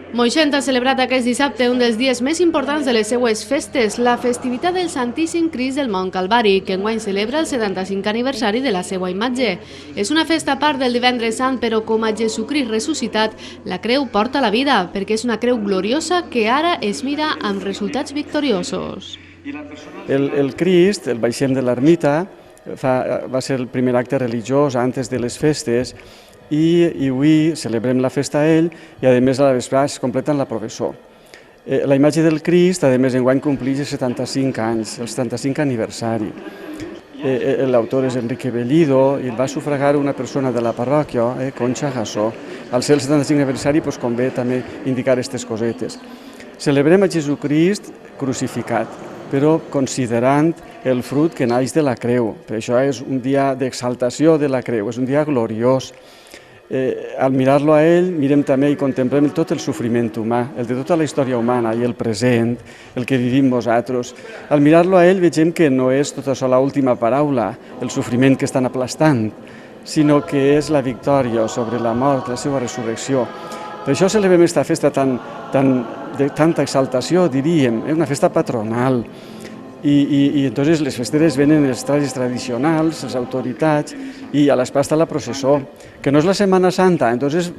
Moixent ha celebrat aquest dissabte un dels dies més importants de les seues festes, la festivitat del Santíssim Crist del Mont Calvari, que enguany celebra el 75 aniversari de la seva imatge. És una festa a part del Divendres Sant, però com a Jesucrist ressuscitat, la creu porta la vida, perquè és una creu gloriosa que ara es mira amb resultats victoriosos. El Crist, el baixem de l'ermita, va ser el primer acte religiós antes de les festes i avui celebrem la festa a ell i a més a la vesprada es completa la professó. La imatge del Crist, a més, enguany compleix 75 anys, el 75 aniversari. L'autor és Enrique Bellido i el va sufragar una persona de la parròquia, Concha Gassó. Al ser el 75 aniversari convé també indicar aquestes cosetes. Celebrem a Jesucrist crucificat, però considerant el fruit que naix de la creu. Per això és un dia d'exaltació de la creu, és un dia gloriós. Al mirar-lo a ell, mirem també i contemplem tot el sofriment humà, el de tota la història humana i el present, el que vivim nosaltres. Al mirar-lo a ell vegem que no és tot això l'última paraula, el sofriment que estan aplastant, sinó que és la victòria sobre la mort, la seva resurrecció. Per això celebrem aquesta festa de tanta exaltació, diríem, és una festa patronal. I entonces les festeres venen els trajes tradicionals, les autoritats, i a l'espai està la processó, que no és la Setmana Santa, entonces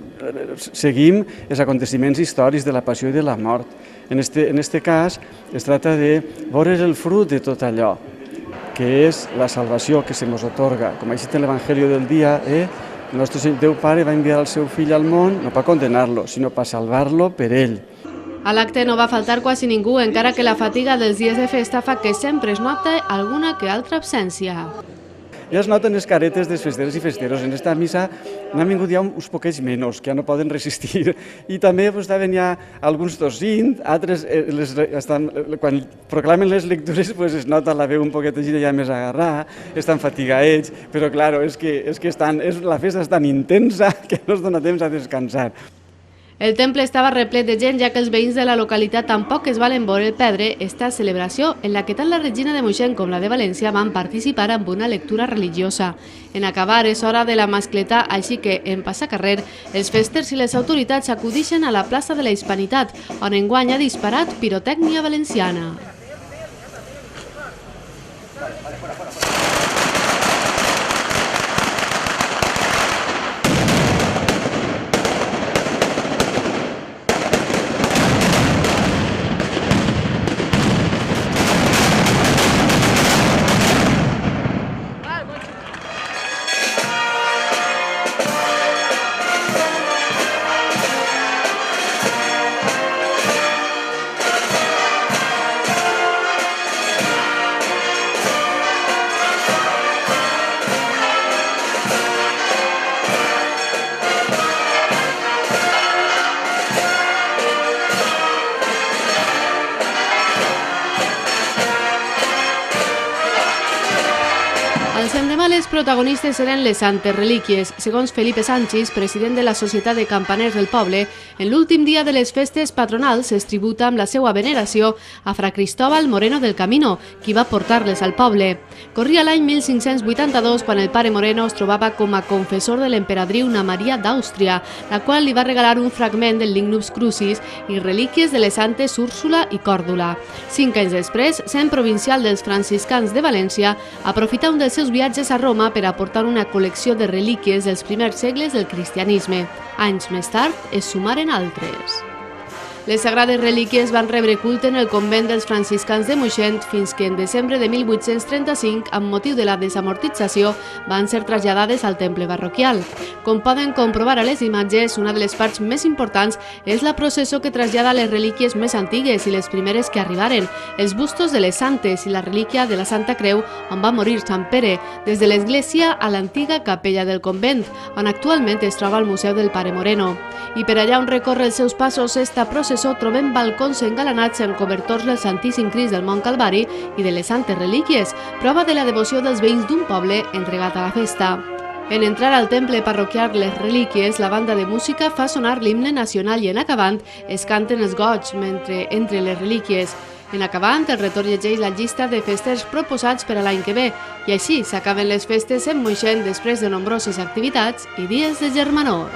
seguim els aconteciments històrics de la passió i de la mort. En este cas es tracta de veure el fruit de tot allò, que és la salvació que se nos atorga. Com ha dit en l'Evangeli del dia, el nostre Déu Pare va enviar el seu fill al món no per condenar-lo, sinó per salvar-lo per ell. A l'acte no va faltar quasi ningú, encara que la fatiga dels dies de festa fa que sempre es nota alguna que altra absència. Ja es noten les caretes dels festeros i festeros. En esta missa n'han vingut ja uns poquets menys, que ja no poden resistir. I també estaven ja alguns tossint, altres, quan proclamen les lectures, es nota la veu un poquet ja més agarrada, estan fatigats, però clar, és que la festa és tan intensa que no es dona temps a descansar. El temple estava replet de gent, ja que els veïns de la localitat tampoc es valen veure perdre esta celebració, en la que tant la Regina de Moixent com la de València van participar amb una lectura religiosa. En acabar és hora de la mascletà, així que, en passacarrer, els festers i les autoritats acudixen a la plaça de la Hispanitat, on enguany ha disparat pirotècnia valenciana. L'endemà les protagonistes eren les santes relíquies. Segons Felipe Sánchez, president de la Societat de Campaners del poble, en l'últim dia de les festes patronals es tributa amb la seva veneració a Fra Cristóbal Moreno del Camino, qui va portar-les al poble. Corria l'any 1582 quan el pare Moreno es trobava com a confessor de l'emperadriu Ana Maria d'Àustria, la qual li va regalar un fragment del Lignus Crucis i relíquies de les santes Úrsula i Còrdula. 5 anys després, sent provincial dels franciscans de València, aprofità un dels seus viatges a Roma per aportar una col·lecció de relíquies dels primers segles del cristianisme. Anys més tard es sumaren altres. Les sagrades relíquies van rebre culte en el convent dels franciscans de Moixent fins que en desembre de 1835, amb motiu de la desamortització, van ser traslladades al temple parroquial. Com poden comprovar a les imatges, una de les parts més importants és la processó que trasllada les relíquies més antigues i les primeres que arribaren, els bustos de les santes i la relíquia de la Santa Creu on va morir Sant Pere, des de l'església a l'antiga capella del convent, on actualment es troba el Museu del Pare Moreno. I per allà on recorre els seus passos esta processó trobem balcons engalanats amb cobertors del Santíssim Crist del Mont Calvari i de les santes relíquies, prova de la devoció dels veïns d'un poble entregat a la festa. En entrar al temple parroquial Les Relíquies, la banda de música fa sonar l'himne nacional i en acabant es canten els goigs entre les relíquies. En acabant, el rector llegeix la llista de festers proposats per a l'any que ve i així s'acaben les festes en Moixent després de nombroses activitats i dies de germanor.